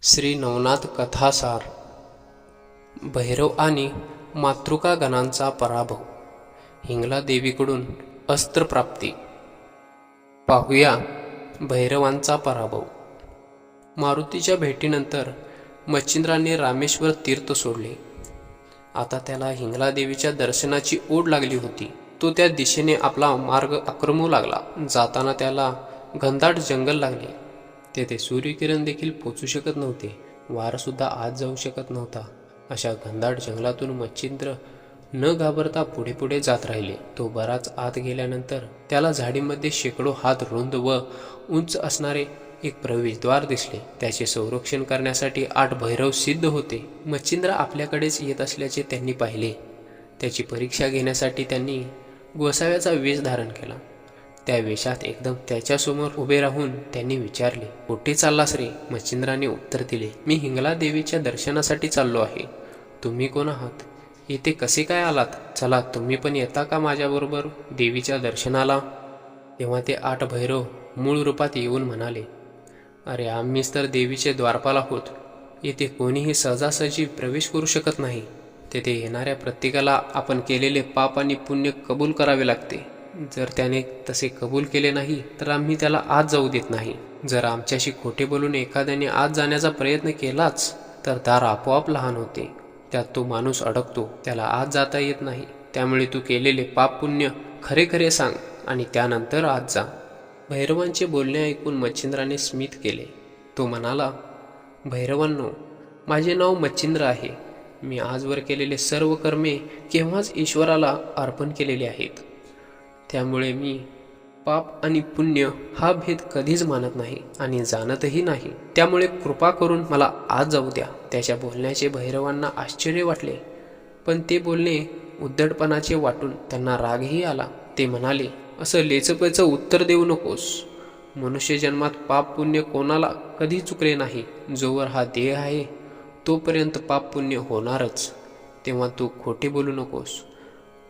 श्री नवनाथ कथासार भैरव आणि मातृका गणांचा पराभव, हिंगला देवीकडून अस्त्रप्राप्ती। पाहूया भैरवांचा पराभव। मारुतीच्या भेटीनंतर मच्छिंद्राने रामेश्वर तीर्थ सोडले। आता त्याला हिंगला देवीच्या दर्शनाची ओढ लागली होती। तो त्या दिशेने आपला मार्ग आक्रमू लागला। जाताना त्याला घनदाट जंगल लागले। तेथे सूर्यकिरण देखील पोचू शकत नव्हते, वारा सुद्धा आत जाऊ शकत नव्हता। अशा घनदाट जंगलातून मच्छिंद्र न घाबरता पुढे पुढे जात राहिले। तो बराच आत गेल्यानंतर त्याला झाडीमध्ये शेकडो हात रुंद व उंच असणारे एक प्रवेशद्वार दिसले। त्याचे संरक्षण करण्यासाठी 8 भैरव सिद्ध होते। मच्छिंद्र आपल्याकडेच येत असल्याचे त्यांनी पाहिले। त्याची परीक्षा घेण्यासाठी त्यांनी गोसाव्याचा वेश धारण केला। त्या वेशात एकदम त्याच्यासमोर उभे राहून त्यांनी विचारले, कुठे चाललास रे? मच्छिंद्राने उत्तर दिले, मी हिंगला देवीच्या दर्शनासाठी चाललो आहे। तुम्ही कोण आहात? इथे कसे काय आलात? चला तुम्ही पण येता का माझ्याबरोबर देवीच्या दर्शनाला? तेव्हा ते 8 भैरव मूळ रूपात येऊन म्हणाले, अरे आम्हीच तर देवीचे द्वारपाल आहोत। येथे कोणीही सहजासहजी प्रवेश करू शकत नाही। तेथे येणाऱ्या प्रत्येकाला आपण केलेले पाप आणि पुण्य कबूल करावे लागते। जर त्याने तसे कबूल केले नाही तर आम्ही त्याला आत जाऊ देत नाही। जर आमच्याशी खोटे बोलून एखाद्याने आत जाण्याचा प्रयत्न केलाच तर दार आपोआप लहान होते, त्यात तो माणूस अडकतो, त्याला आत जाता येत नाही। त्यामुळे तू केलेले पाप पुण्य खरे खरे सांग आणि त्यानंतर आत जा। भैरवांचे बोलणे ऐकून मच्छिंद्राने स्मित केले। तो म्हणाला, भैरवांनो, माझे नाव मच्छिंद्र आहे। मी आजवर केलेले सर्व कर्मे केव्हाच ईश्वराला अर्पण केलेली आहेत। त्यामुळे मी पाप आणि पुण्य हा भेद कधीच मानत नाही आणि जाणतही नाही। त्यामुळे कृपा करून मला आत जाऊ द्या। त्याच्या बोलण्याचे भैरवांना आश्चर्य वाटले, पण ते बोलणे उद्धटपणाचे वाटून त्यांना रागही आला। ते म्हणाले, असं लेचपेचं उत्तर देऊ नकोस। मनुष्य जन्मात पाप पुण्य कोणाला कधी चुकले नाही। जोवर हा देह आहे तोपर्यंत पाप पुण्य होणारच। तेव्हा तू खोटे बोलू नकोस।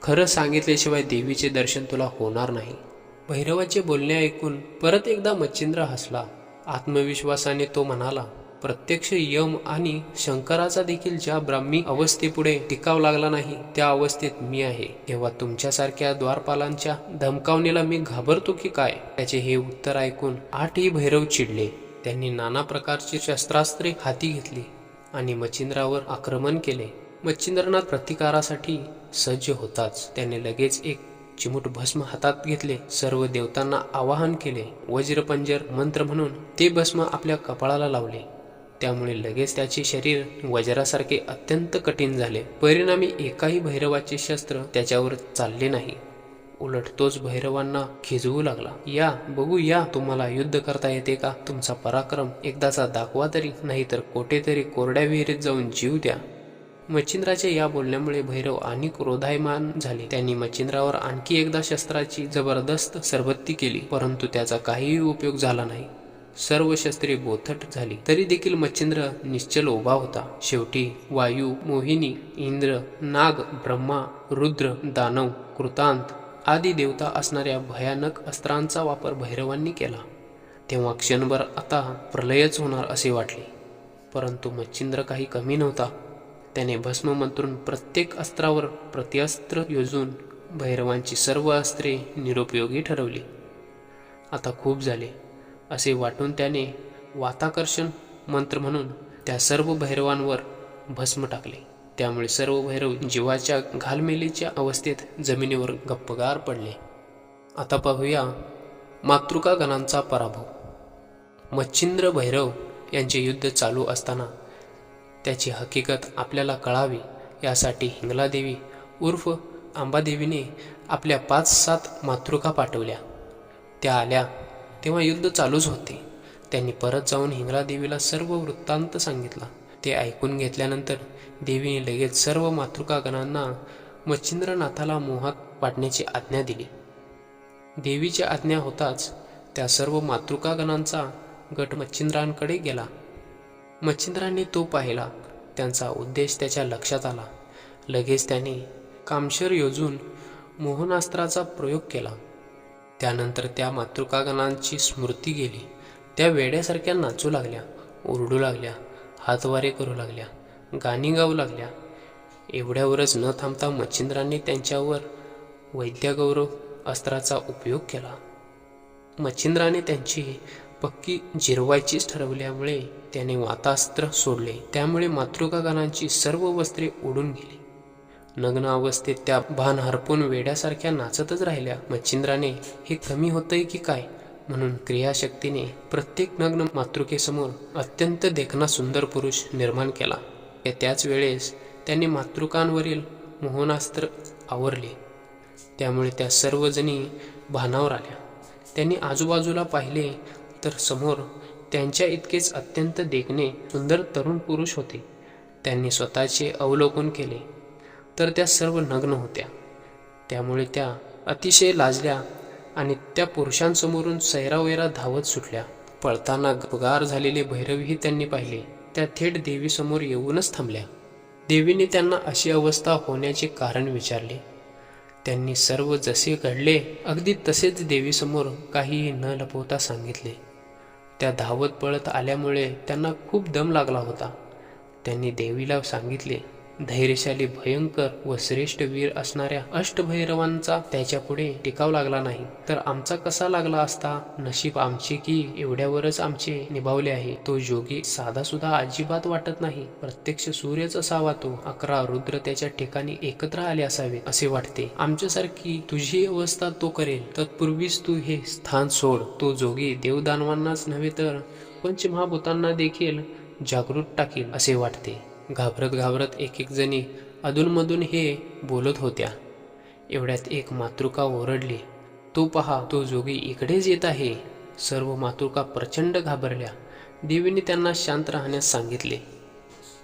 खरं सांगितल्याशिवाय देवीचे दर्शन तुला होणार नाही। भैरवाचे बोलणे ऐकून परत एकदा मच्छिंद्र हसला। आत्मविश्वासाने तो म्हणाला, प्रत्यक्ष यम आणि शंकराचा देखील ज्या ब्राह्मी अवस्थेपुढे टिकाव लागला नाही त्या अवस्थेत मी आहे। तेव्हा तुमच्यासारख्या द्वारपालांच्या धमकावणीला मी घाबरतो की काय? त्याचे हे उत्तर ऐकून 8ही भैरव चिडले। त्यांनी नाना प्रकारची शस्त्रास्त्रे हाती घेतली आणि मच्छिंद्रावर आक्रमण केले। मच्छिंद्रनाथ प्रतिकारासाठी सज्ज होताच त्याने लगेच एक चिमूट भस्म हातात घेतले। सर्व देवतांना आवाहन केले। वज्रपंजर मंत्र म्हणून ते भस्म आपल्या कपाळाला लावले। त्यामुळे लगेच त्याचे शरीर वज्रासारखे अत्यंत कठीण झाले। परिणामी एकाही भैरवाचे शस्त्र त्याच्यावर चालले नाही। उलट तोच भैरवांना खिजवू लागला, या बघू, या तुम्हाला युद्ध करता येते का? तुमचा पराक्रम एकदाचा दाखवा तरी, नाहीतर कोठेतरी कोरड्या विहिरीत जाऊन जीव द्या। मच्छिंद्राच्या या बोलण्यामुळे भैरव आणि क्रोधायमान झाले। त्यांनी मच्छिंद्रावर आणखी एकदा शस्त्राची जबरदस्त सरबत्ती केली, परंतु त्याचा काहीही उपयोग झाला नाही। सर्व शस्त्रे बोथट झाली तरी देखील मच्छिंद्र निश्चल उभा होता। शेवटी वायू, मोहिनी, इंद्र, नाग, ब्रह्मा, रुद्र, दानव, कृतांत आदी देवता असणाऱ्या भयानक अस्त्रांचा वापर भैरवांनी केला। तेव्हा क्षणभर आता प्रलयच होणार असे वाटले, परंतु मच्छिंद्र काही कमी नव्हता। त्याने भस्म मंत्रून प्रत्येक अस्त्रावर प्रतिअस्त्र योजून भैरवांची सर्व अस्त्रे निरुपयोगी ठरवली। आता खूप झाले असे वाटून त्याने वाताकर्षण मंत्र म्हणून त्या सर्व भैरवांवर भस्म टाकले। त्यामुळे सर्व भैरव जीवाच्या घालमेलीच्या अवस्थेत जमिनीवर गप्पगार पडले। आता पाहूया मातृका गणांचा पराभव। मच्छिंद्र भैरव यांचे युद्ध चालू असताना त्याची हकीकत आपल्याला कळावी यासाठी हिंगला देवी उर्फ अंबादेवीने आपल्या 5-7 मातृका पाठवल्या। त्या आल्या तेव्हा युद्ध चालूच होते। त्यांनी परत जाऊन हिंगला देवीला सर्व वृत्तांत सांगितला। ते ऐकून घेतल्यानंतर देवीने लगेच सर्व मातृका गणांना मच्छिंद्रनाथाला मोहात पाडण्याची आज्ञा दिली। देवीची आज्ञा होताच त्या सर्व मातृका गणांचा गट मच्छिंद्रांकडे गेला। मच्छिंद्रांनी तो पाहिला। त्यांचा उद्देश त्याच्या लक्षात आला। लगेच त्याने कामशर योजून मोहनास्त्राचा प्रयोग केला। त्यानंतर त्या मातृकागणांची स्मृती गेली। त्या वेड्यासारख्या नाचू लागल्या, ओरडू लागल्या हातवारे करू लागल्या, गाणी गाऊ लागल्या. एवढ्यावरच न थांबता मच्छिंद्रांनी त्यांच्यावर वैद्यगौरव अस्त्राचा उपयोग केला. मच्छिंद्राने त्यांची पक्की जिरवायचीच ठरवल्यामुळे त्याने वातास्त्र सोडले. त्यामुळे मातृकागणांची सर्व वस्त्रे उडून गेली. नग्न अवस्थेत त्या भान हरपून वेड्यासारख्या नाचतच राहिल्या. मच्छिंद्राने हे कमी होतंय की काय म्हणून क्रियाशक्तीने प्रत्येक नग्न मातृकेसमोर अत्यंत देखणा सुंदर पुरुष निर्माण केला. त्याच वेळेस त्यांनी मातृकांवरील मोहनास्त्र आवरले. त्यामुळे त्या सर्वजणी भानावर आल्या. त्यांनी आजूबाजूला पाहिले तर समोर त्यांच्या इतकेच अत्यंत देखणे सुंदर तरुण पुरुष होते. त्यांनी स्वतःचे अवलोकन केले तर त्या सर्व नग्न होत्या. त्यामुळे त्या अतिशय लाजल्या आणि त्या पुरुषांसमोरून सैरावैरा धावत सुटल्या. पळताना गपगार झालेले भैरवीही त्यांनी पाहिले. त्या थेट देवीसमोर येऊनच थांबल्या. देवीने त्यांना अशी अवस्था होण्याचे कारण विचारले. त्यांनी सर्व जसे घडले अगदी तसेच देवीसमोर काहीही न लपवता सांगितले. त्या धावत पळत आल्यामुळे त्यांना खूप दम लागला होता. त्यांनी देवीला सांगितले, धैर्यशाली, भयंकर व श्रेष्ठ वीर असणाऱ्या अष्टभैरवांचा त्याच्यापुढे टिकाव लागला नाही तर आमचा कसा लागला असता. नशीब आमचे की एवढ्यावरच आमचे निभावले आहे. तो जोगी साधा सुद्धा अजिबात वाटत नाही. प्रत्यक्ष सूर्यच असावा तो. 11 रुद्र त्याच्या ठिकाणी एकत्र आले असावे असे वाटते. आमच्यासारखी तुझी अवस्था तो करेल. तत्पूर्वीच तू हे स्थान सोड. तो जोगी देवदानवांनाच नव्हे तर पंचमहाभूतांना देखील जागृत टाकील असे वाटते. घाबरत घाबरत एक जणी अधूनमधून हे बोलत होत्या. एवढ्यात एक मातृका ओरडली, तो पहा, तो जोगी इकडेच येत आहे. सर्व मातृका प्रचंड घाबरल्या. देवीने त्यांना शांत राहण्यास सांगितले.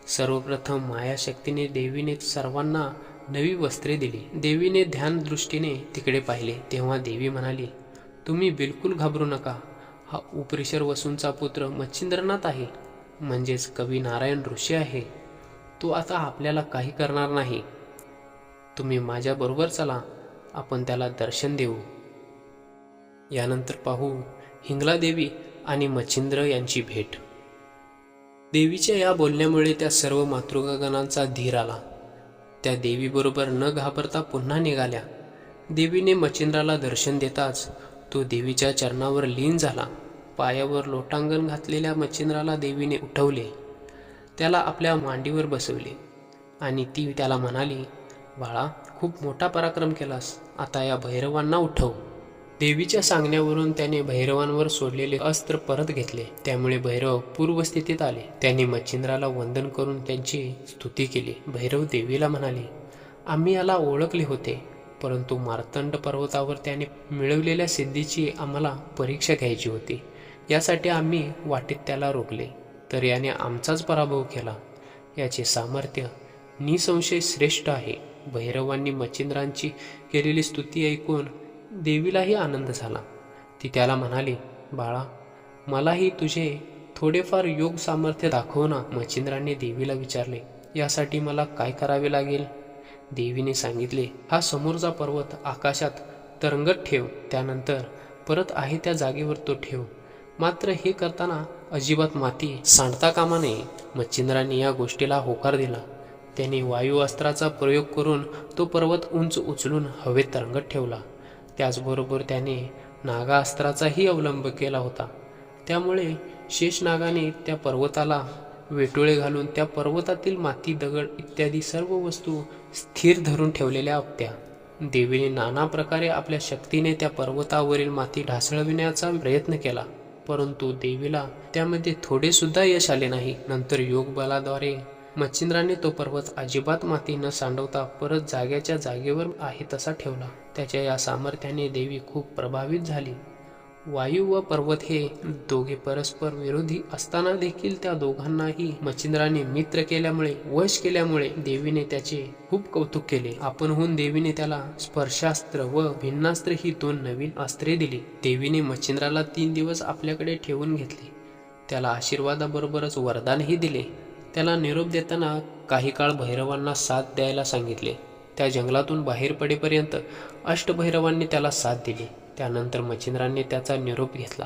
सर्वप्रथम मायाशक्तीने देवीने सर्वांना नवी वस्त्रे दिली. देवीने ध्यान दृष्टीने तिकडे पाहिले तेव्हा देवी म्हणाली, तुम्ही बिलकुल घाबरू नका. हा उपरीशर वसूंचा पुत्र मच्छिंद्रनाथ आहे, म्हणजेच कवी नारायण ऋषी आहे. तो आता आपल्याला काही करणार नाही. तुम्ही माझ्याबरोबर चला, आपण त्याला दर्शन देऊ. यानंतर पाहू हिंगला देवी आणि मच्छिंद्र यांची भेट. देवीच्या या बोलण्यामुळे त्या सर्व मातृकागणांचा धीर आला. त्या देवीबरोबर न घाबरता पुन्हा निघाल्या. देवीने मच्छिंद्राला दर्शन देताच तो देवीच्या चरणावर लीन झाला. पायावर लोटांगण घातलेल्या मच्छिंद्राला देवीने उठवले. त्याला आपल्या मांडीवर बसवले आणि ती त्याला म्हणाली, बाळा, खूप मोठा पराक्रम केलास. आता या भैरवांना उठव. देवीच्या सांगण्यावरून त्याने भैरवांवर सोडलेले अस्त्र परत घेतले. त्यामुळे भैरव पूर्वस्थितीत आले. त्यांनी मच्छिंद्राला वंदन करून त्यांची स्तुती केली. भैरव देवीला म्हणाले, आम्ही याला ओळखले होते, परंतु मार्तंड पर्वतावर त्याने मिळवलेल्या सिद्धीची आम्हाला परीक्षा घ्यायची होती. यासाठी आम्ही वाटेत त्याला रोखले, तर याने आमचाच पराभव केला. याचे सामर्थ्य निसंशय श्रेष्ठ आहे. भैरवांनी मच्छिंद्रांची केलेली स्तुती ऐकून देवीलाही आनंद झाला. ती त्याला म्हणाली, बाळा, मलाही तुझे थोडेफार योग सामर्थ्य दाखव ना. मच्छिंद्रांनी देवीला विचारले, यासाठी मला काय करावे लागेल? देवीने सांगितले, हा समोरचा पर्वत आकाशात तरंगत ठेव. त्यानंतर परत आहे त्या जागेवर तो ठेव. मात्र हे करताना अजिबात माती सांडता कामा नये. मच्छिंद्रांनी या गोष्टीला होकार दिला. त्याने वायू अस्त्राचा प्रयोग करून तो पर्वत उंच उचलून हवेत तरंगत ठेवला. त्याचबरोबर त्याने नागा अस्त्राचाही अवलंब केला होता. त्यामुळे शेषनागाने त्या पर्वताला वेटोळे घालून त्या पर्वतातील माती, दगड इत्यादी सर्व वस्तू स्थिर धरून ठेवलेल्या होत्या. देवीने नाना प्रकारे आपल्या शक्तीने त्या पर्वतावरील माती ढासळविण्याचा प्रयत्न केला, परंतु देवीला त्यामध्ये थोडे सुद्धा यश आले नाही. नंतर योग बलाद्वारे मच्छिंद्राने तो पर्वत अजिबात माती न सांडवता परत जाग्याच्या जागेवर आहे तसा ठेवला. त्याच्या या सामर्थ्याने देवी खूप प्रभावित झाली. वायू व पर्वत हे दोघे परस्पर विरोधी असताना देखील त्या दोघांनाही मच्छिंद्राने मित्र केल्यामुळे, वश केल्यामुळे देवीने त्याचे खूप कौतुक केले. आपणहून देवीने त्याला स्पर्शास्त्र व भिन्नास्त्र ही 2 नवीन अस्त्रे दिली. देवीने मच्छिंद्राला 3 दिवस आपल्याकडे ठेवून घेतले. त्याला आशीर्वादाबरोबरच वरदानही दिले. त्याला निरोप देताना काही काळ भैरवांना साथ द्यायला सांगितले. त्या जंगलातून बाहेर पडेपर्यंत अष्टभैरवांनी त्याला साथ दिली. त्यानंतर मच्छिंद्रांनी त्याचा निरोप घेतला.